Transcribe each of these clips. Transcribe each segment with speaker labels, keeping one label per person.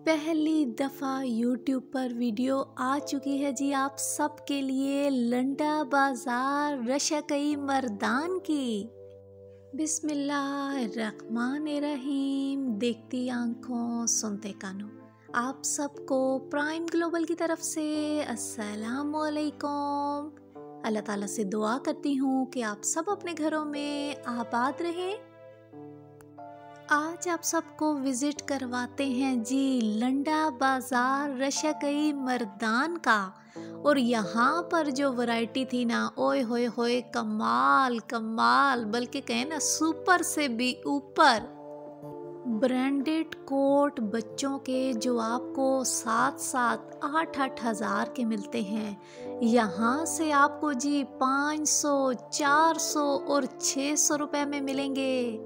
Speaker 1: पहली दफ़ा YouTube पर वीडियो आ चुकी है जी आप सबके लिए लंडा बाज़ार रशकई मर्दान की। बिस्मिल्लाहिर्रहमानिर्रहीम। देखती आंखों सुनते कानों, आप सबको प्राइम ग्लोबल की तरफ से अस्सलामु अलैकुम। अल्लाह ताला से दुआ करती हूँ कि आप सब अपने घरों में आबाद रहें। आज आप सबको विज़िट करवाते हैं जी लंडा बाज़ार रशकई मर्दान का। और यहाँ पर जो वैरायटी थी ना, ओए होए होए, कमाल कमाल, बल्कि कहें ना सुपर से भी ऊपर। ब्रांडेड कोट बच्चों के जो आपको 7-7 8-8 हज़ार के मिलते हैं, यहाँ से आपको जी 500 400 और 600 रुपए में मिलेंगे।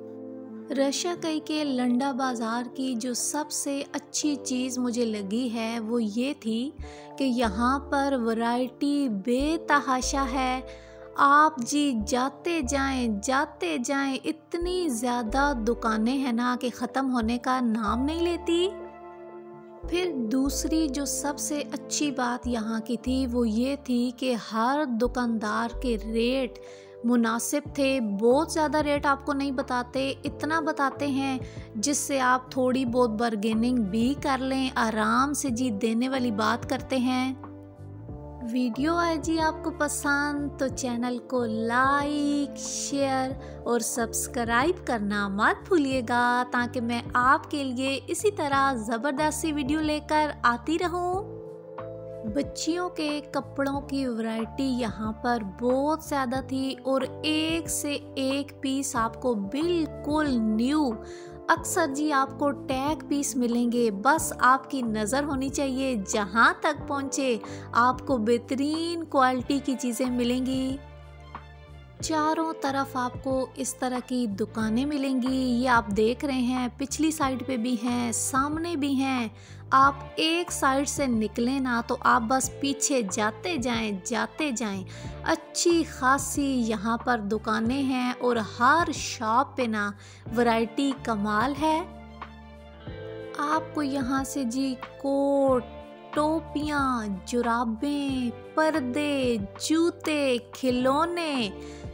Speaker 1: रशकई के लंडा बाज़ार की जो सबसे अच्छी चीज़ मुझे लगी है वो ये थी कि यहाँ पर वैरायटी बेतहाशा है। आप जी जाते जाएं, इतनी ज़्यादा दुकानें हैं ना कि ख़त्म होने का नाम नहीं लेती। फिर दूसरी जो सबसे अच्छी बात यहाँ की थी वो ये थी कि हर दुकानदार के रेट मुनासिब थे। बहुत ज़्यादा रेट आपको नहीं बताते, इतना बताते हैं जिससे आप थोड़ी बहुत बार्गेनिंग भी कर लें, आराम से जी देने वाली बात करते हैं। वीडियो आए जी आपको पसंद तो चैनल को लाइक, शेयर और सब्सक्राइब करना मत भूलिएगा, ताकि मैं आपके लिए इसी तरह ज़बरदस्त वीडियो लेकर आती रहूं। बच्चियों के कपड़ों की वैरायटी यहाँ पर बहुत ज़्यादा थी और एक से एक पीस आपको बिल्कुल न्यू, अक्सर जी आपको टैग पीस मिलेंगे। बस आपकी नज़र होनी चाहिए, जहाँ तक पहुँचे आपको बेहतरीन क्वालिटी की चीज़ें मिलेंगी। चारों तरफ आपको इस तरह की दुकानें मिलेंगी। ये आप देख रहे हैं, पिछली साइड पे भी हैं, सामने भी हैं। आप एक साइड से निकलें ना तो आप बस पीछे जाते जाएं। अच्छी खासी यहाँ पर दुकानें हैं और हर शॉप पे ना वैरायटी कमाल है। आपको यहाँ से जी कोट, टोपियाँ, जुराबें, पर्दे, जूते, खिलौने,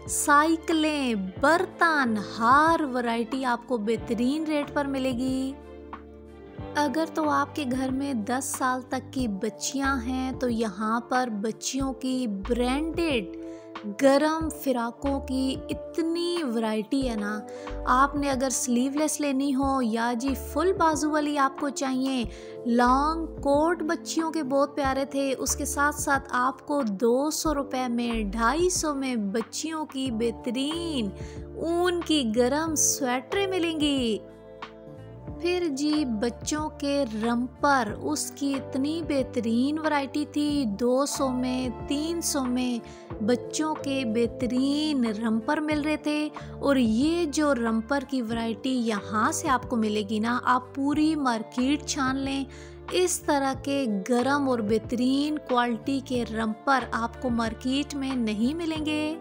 Speaker 1: साइकिलें, बर्तन, हर वैरायटी आपको बेहतरीन रेट पर मिलेगी। अगर तो आपके घर में 10 साल तक की बच्चियां हैं तो यहाँ पर बच्चियों की ब्रांडेड गरम फिराकों की इतनी वैरायटी है ना। आपने अगर स्लीवलेस लेनी हो या जी फुल बाजू वाली आपको चाहिए, लॉन्ग कोट बच्चियों के बहुत प्यारे थे। उसके साथ साथ आपको 200 रुपए में, 250 में बच्चियों की बेहतरीन ऊन की गरम स्वेटरें मिलेंगी। फिर जी बच्चों के रम्पर, उसकी इतनी बेहतरीन वैरायटी थी। 200 में, 300 में बच्चों के बेहतरीन रम्पर मिल रहे थे। और ये जो रम्पर की वैरायटी यहाँ से आपको मिलेगी ना, आप पूरी मार्केट छान लें, इस तरह के गरम और बेहतरीन क्वालिटी के रम्पर आपको मार्केट में नहीं मिलेंगे।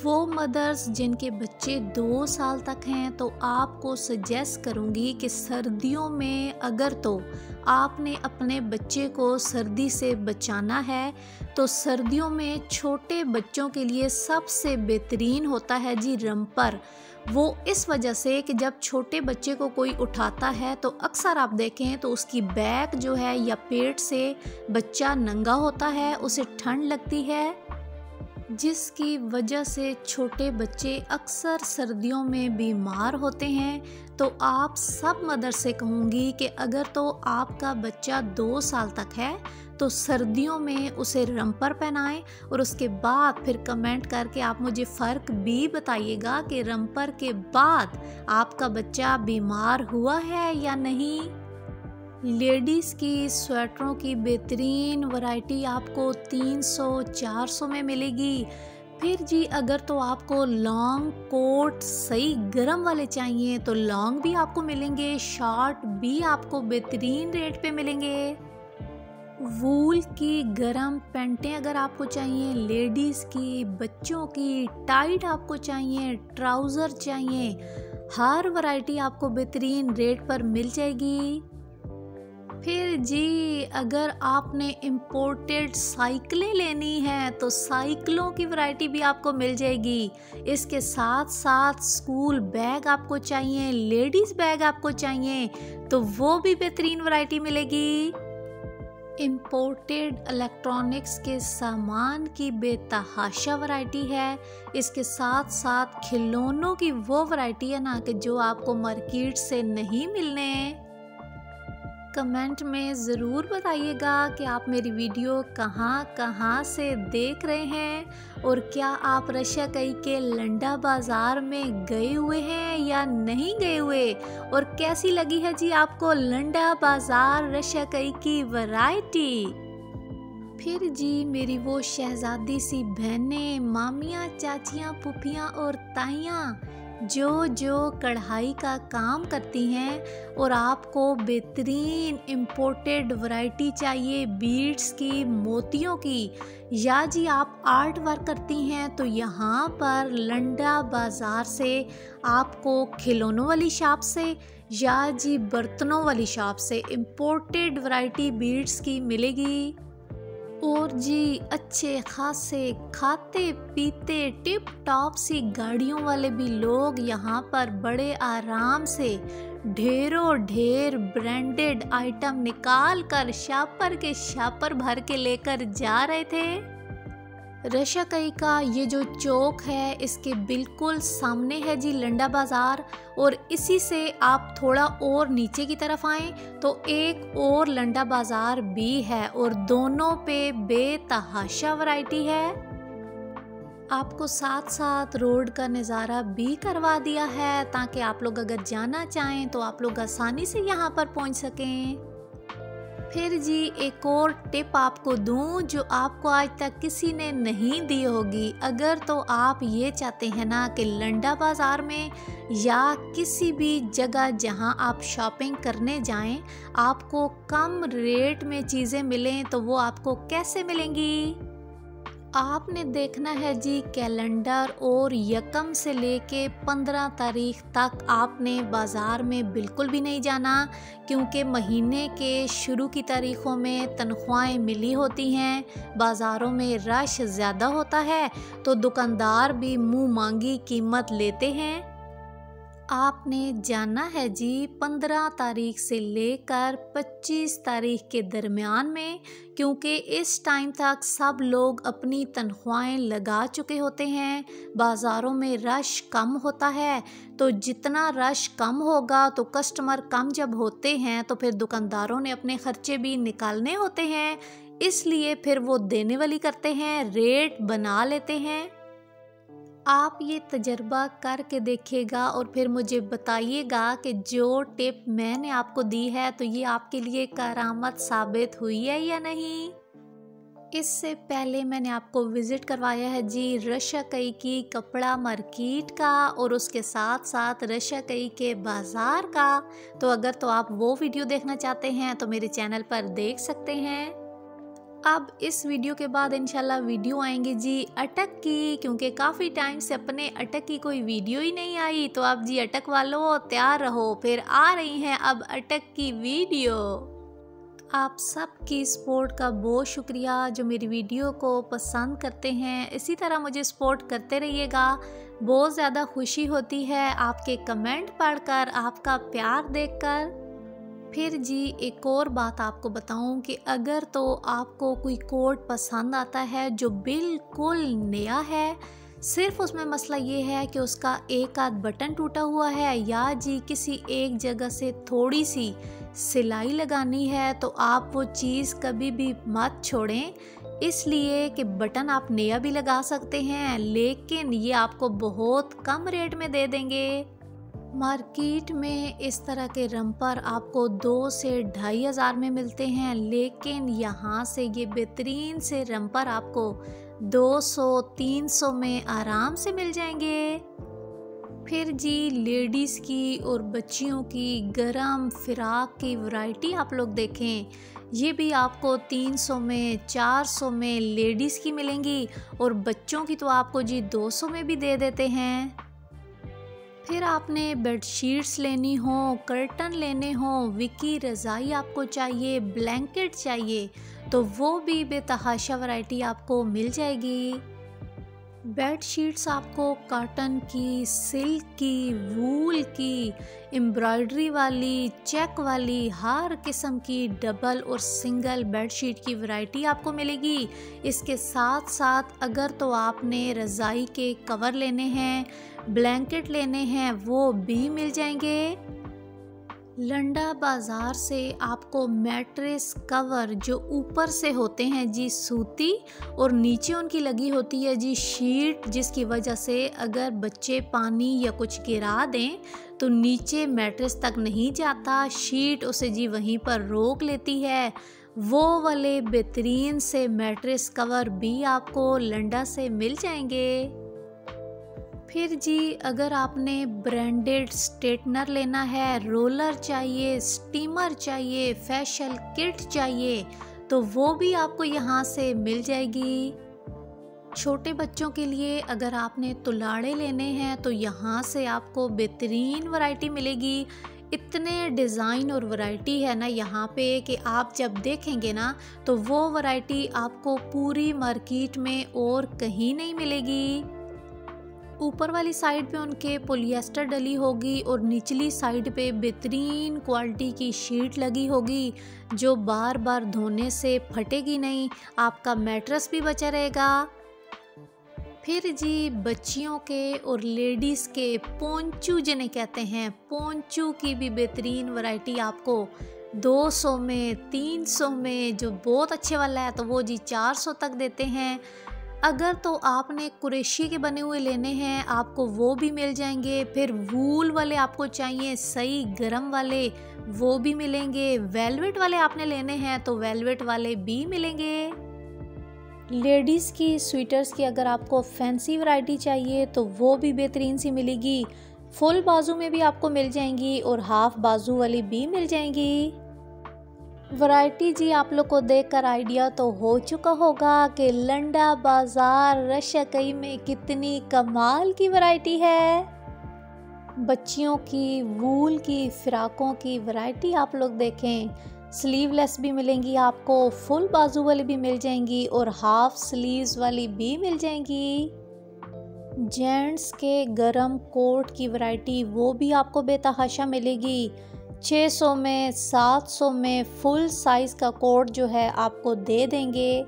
Speaker 1: वो मदर्स जिनके बच्चे 2 साल तक हैं तो आपको सजेस्ट करूंगी कि सर्दियों में अगर तो आपने अपने बच्चे को सर्दी से बचाना है तो सर्दियों में छोटे बच्चों के लिए सबसे बेहतरीन होता है जी रम्पर। वो इस वजह से कि जब छोटे बच्चे को कोई उठाता है तो अक्सर आप देखें तो उसकी बैक जो है या पेट से बच्चा नंगा होता है, उसे ठंड लगती है, जिसकी वजह से छोटे बच्चे अक्सर सर्दियों में बीमार होते हैं। तो आप सब मदर से कहूँगी कि अगर तो आपका बच्चा 2 साल तक है तो सर्दियों में उसे रम्पर पहनाएं और उसके बाद फिर कमेंट करके आप मुझे फ़र्क भी बताइएगा कि रम्पर के बाद आपका बच्चा बीमार हुआ है या नहीं। लेडीज़ की स्वेटरों की बेहतरीन वैरायटी आपको 300-400 में मिलेगी। फिर जी अगर तो आपको लॉन्ग कोट सही गरम वाले चाहिए तो लॉन्ग भी आपको मिलेंगे, शॉर्ट भी आपको बेहतरीन रेट पे मिलेंगे। वूल की गरम पैंटें अगर आपको चाहिए, लेडीज़ की, बच्चों की, टाइट आपको चाहिए, ट्राउज़र चाहिए, हर वैरायटी आपको बेहतरीन रेट पर मिल जाएगी। फिर जी अगर आपने इम्पोर्टेड साइकिलें लेनी है तो साइकिलों की वैरायटी भी आपको मिल जाएगी। इसके साथ साथ स्कूल बैग आपको चाहिए, लेडीज़ बैग आपको चाहिए तो वो भी बेहतरीन वैरायटी मिलेगी। इम्पोर्टेड इलेक्ट्रॉनिक्स के सामान की बेतहाशा वैरायटी है। इसके साथ साथ खिलौनों की वो वैरायटी है ना कि जो आपको मार्केट से नहीं मिलने। कमेंट में ज़रूर बताइएगा कि आप मेरी वीडियो कहाँ से देख रहे हैं और क्या आप रशिया-कई के लंडा बाज़ार में गए हुए हैं या नहीं गए हुए, और कैसी लगी है जी आपको लंडा बाज़ार रशिया-कई की वैरायटी। फिर जी मेरी वो शहज़ादी सी बहनें, मामियाँ, चाचियाँ, फूफियाँ और ताइयाँ जो कढ़ाई का काम करती हैं और आपको बेहतरीन इम्पोर्टेड वैरायटी चाहिए बीड्स की, मोतियों की, या जी आप आर्ट वर्क करती हैं तो यहाँ पर लंडा बाज़ार से आपको खिलौनों वाली शॉप से या जी बर्तनों वाली शॉप से इम्पोर्टेड वैरायटी बीड्स की मिलेगी। और जी अच्छे खासे खाते पीते टिप टॉप सी गाड़ियों वाले भी लोग यहाँ पर बड़े आराम से ढेरों ढेर ब्रांडेड आइटम निकाल कर शापर के शापर भर के लेकर जा रहे थे। रशिया-कई का ये जो चौक है इसके बिल्कुल सामने है जी लंडा बाज़ार, और इसी से आप थोड़ा और नीचे की तरफ आएँ तो एक और लंडा बाज़ार भी है और दोनों पे बेतहाशा वैरायटी है। आपको साथ साथ रोड का नज़ारा भी करवा दिया है ताकि आप लोग अगर जाना चाहें तो आप लोग आसानी से यहाँ पर पहुँच सकें। फिर जी एक और टिप आपको दूं जो आपको आज तक किसी ने नहीं दी होगी। अगर तो आप ये चाहते हैं ना कि लंडा बाज़ार में या किसी भी जगह जहां आप शॉपिंग करने जाएं आपको कम रेट में चीज़ें मिलें तो वो आपको कैसे मिलेंगी। आपने देखना है जी कैलेंडर, और 1 से लेके 15 तारीख तक आपने बाज़ार में बिल्कुल भी नहीं जाना क्योंकि महीने के शुरू की तारीख़ों में तनख्वाहें मिली होती हैं, बाज़ारों में रश ज़्यादा होता है तो दुकानदार भी मुँह मांगी कीमत लेते हैं। आपने जाना है जी 15 तारीख से लेकर 25 तारीख के दरमियान में, क्योंकि इस टाइम तक सब लोग अपनी तनख्वाहें लगा चुके होते हैं, बाज़ारों में रश कम होता है। तो जितना रश कम होगा तो कस्टमर कम जब होते हैं तो फिर दुकानदारों ने अपने ख़र्चे भी निकालने होते हैं, इसलिए फिर वो देने वाली करते हैं, रेट बना लेते हैं। आप ये तजर्बा करके देखिएगा और फिर मुझे बताइएगा कि जो टिप मैंने आपको दी है तो ये आपके लिए करामत साबित हुई है या नहीं। इससे पहले मैंने आपको विज़िट करवाया है जी रशिया-कई की कपड़ा मार्केट का और उसके साथ साथ रशिया-कई के बाज़ार का। तो अगर तो आप वो वीडियो देखना चाहते हैं तो मेरे चैनल पर देख सकते हैं। अब इस वीडियो के बाद इंशाल्लाह वीडियो आएंगी जी अटक की, क्योंकि काफ़ी टाइम से अपने अटक की कोई वीडियो ही नहीं आई। तो अब जी अटक वालों तैयार रहो, फिर आ रही हैं अब अटक की वीडियो। आप सबकी सपोर्ट का बहुत शुक्रिया जो मेरी वीडियो को पसंद करते हैं। इसी तरह मुझे सपोर्ट करते रहिएगा, बहुत ज़्यादा खुशी होती है आपके कमेंट पढ़कर, आपका प्यार देखकर। फिर जी एक और बात आपको बताऊं कि अगर तो आपको कोई कोट पसंद आता है जो बिल्कुल नया है, सिर्फ उसमें मसला ये है कि उसका एक आध बटन टूटा हुआ है या जी किसी एक जगह से थोड़ी सी सिलाई लगानी है, तो आप वो चीज़ कभी भी मत छोड़ें, इसलिए कि बटन आप नया भी लगा सकते हैं लेकिन ये आपको बहुत कम रेट में दे देंगे। मार्केट में इस तरह के रम्पर आपको 2 से 2,500 में मिलते हैं, लेकिन यहाँ से ये बेहतरीन से रम्पर आपको 200-300 में आराम से मिल जाएंगे। फिर जी लेडीज़ की और बच्चियों की गरम फ़िराक की वैरायटी आप लोग देखें, ये भी आपको 300 में 400 में लेडीज़ की मिलेंगी और बच्चों की तो आपको जी 200 में भी दे देते हैं। फिर आपने बेडशीट्स लेनी हो, कर्टन लेने हो, विकी रज़ाई आपको चाहिए, ब्लैंकेट चाहिए, तो वो भी बेतहाशा वैरायटी आपको मिल जाएगी। बेड शीट्स आपको कॉटन की, सिल्क की, वूल की, एम्ब्रॉयडरी वाली, चेक वाली, हर किस्म की डबल और सिंगल बेड शीट की वैरायटी आपको मिलेगी। इसके साथ साथ अगर तो आपने रज़ाई के कवर लेने हैं, ब्लैंकेट लेने हैं, वो भी मिल जाएंगे। लंडा बाज़ार से आपको मैट्रेस कवर जो ऊपर से होते हैं जी सूती और नीचे उनकी लगी होती है जी शीट, जिसकी वजह से अगर बच्चे पानी या कुछ गिरा दें तो नीचे मैट्रेस तक नहीं जाता, शीट उसे जी वहीं पर रोक लेती है। वो वाले बेहतरीन से मैट्रेस कवर भी आपको लंडा से मिल जाएंगे। फिर जी अगर आपने ब्रांडेड स्ट्रेटनर लेना है, रोलर चाहिए, स्टीमर चाहिए, फेशियल किट चाहिए, तो वो भी आपको यहाँ से मिल जाएगी। छोटे बच्चों के लिए अगर आपने तुलाड़े लेने हैं तो यहाँ से आपको बेहतरीन वैरायटी मिलेगी। इतने डिज़ाइन और वैरायटी है ना यहाँ पे कि आप जब देखेंगे ना तो वो वैरायटी आपको पूरी मार्केट में और कहीं नहीं मिलेगी। ऊपर वाली साइड पे उनके पॉलिएस्टर डली होगी और निचली साइड पे बेहतरीन क्वालिटी की शीट लगी होगी जो बार बार धोने से फटेगी नहीं, आपका मैट्रेस भी बचा रहेगा। फिर जी बच्चियों के और लेडीज़ के पोंचू जिन्हें कहते हैं, पोंचू की भी बेहतरीन वैरायटी आपको 200 में, 300 में, जो बहुत अच्छे वाला है तो वो जी 400 तक देते हैं। अगर तो आपने कुरेशी के बने हुए लेने हैं आपको वो भी मिल जाएंगे। फिर वूल वाले आपको चाहिए सही गरम वाले, वो भी मिलेंगे। वेलवेट वाले आपने लेने हैं तो वेलवेट वाले भी मिलेंगे। लेडीज़ की स्वेटर्स की अगर आपको फैंसी वैरायटी चाहिए तो वो भी बेहतरीन सी मिलेगी। फुल बाजू में भी आपको मिल जाएंगी और हाफ बाजू वाली भी मिल जाएंगी। वैरायटी जी आप लोग को देखकर आइडिया तो हो चुका होगा कि लंडा बाज़ार रशियाकई में कितनी कमाल की वैरायटी है। बच्चियों की वूल की फ़्राकों की वैरायटी आप लोग देखें, स्लीवलेस भी मिलेंगी आपको, फुल बाजू वाली भी मिल जाएंगी और हाफ स्लीव्स वाली भी मिल जाएंगी। जेंट्स के गरम कोट की वैरायटी वो भी आपको बेतहाशा मिलेगी। 600 में, 700 में फुल साइज़ का कोट जो है आपको दे देंगे।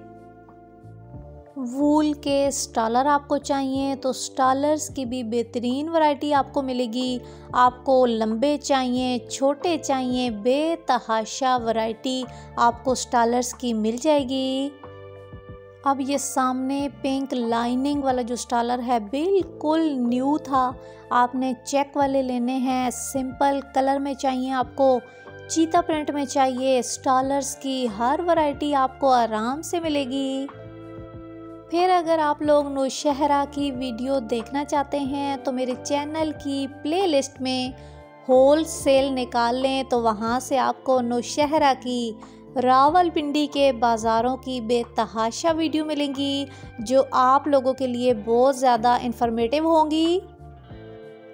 Speaker 1: वूल के स्टालर आपको चाहिए तो स्टालर्स की भी बेहतरीन वैरायटी आपको मिलेगी। आपको लंबे चाहिए, छोटे चाहिए, बेतहाशा वैरायटी आपको स्टालर्स की मिल जाएगी। अब ये सामने पिंक लाइनिंग वाला जो स्टालर है बिल्कुल न्यू था, आपने चेक वाले लेने हैं, सिंपल कलर में चाहिए आपको, चीता प्रिंट में चाहिए, स्टालर्स की हर वैरायटी आपको आराम से मिलेगी। फिर अगर आप लोग नौशहरा की वीडियो देखना चाहते हैं तो मेरे चैनल की प्लेलिस्ट में होल सेल निकाल लें तो वहाँ से आपको नौशहरा की, रावलपिंडी के बाज़ारों की बेतहाशा वीडियो मिलेंगी जो आप लोगों के लिए बहुत ज़्यादा इंफॉर्मेटिव होंगी।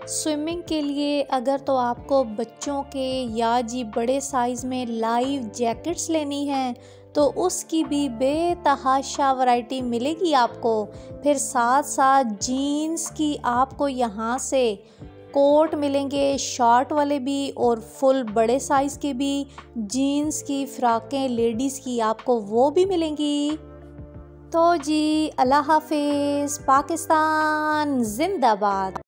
Speaker 1: स्विमिंग के लिए अगर तो आपको बच्चों के या जी बड़े साइज़ में लाइव जैकेट्स लेनी हैं तो उसकी भी बेतहाशा वैरायटी मिलेगी आपको। फिर साथ साथ जीन्स की आपको यहाँ से कोट मिलेंगे, शॉर्ट वाले भी और फुल बड़े साइज़ के भी, जीन्स की फ़्राकें लेडीज़ की आपको वो भी मिलेंगी। तो जी अल्लाह हाफिज़, पाकिस्तान जिंदाबाद।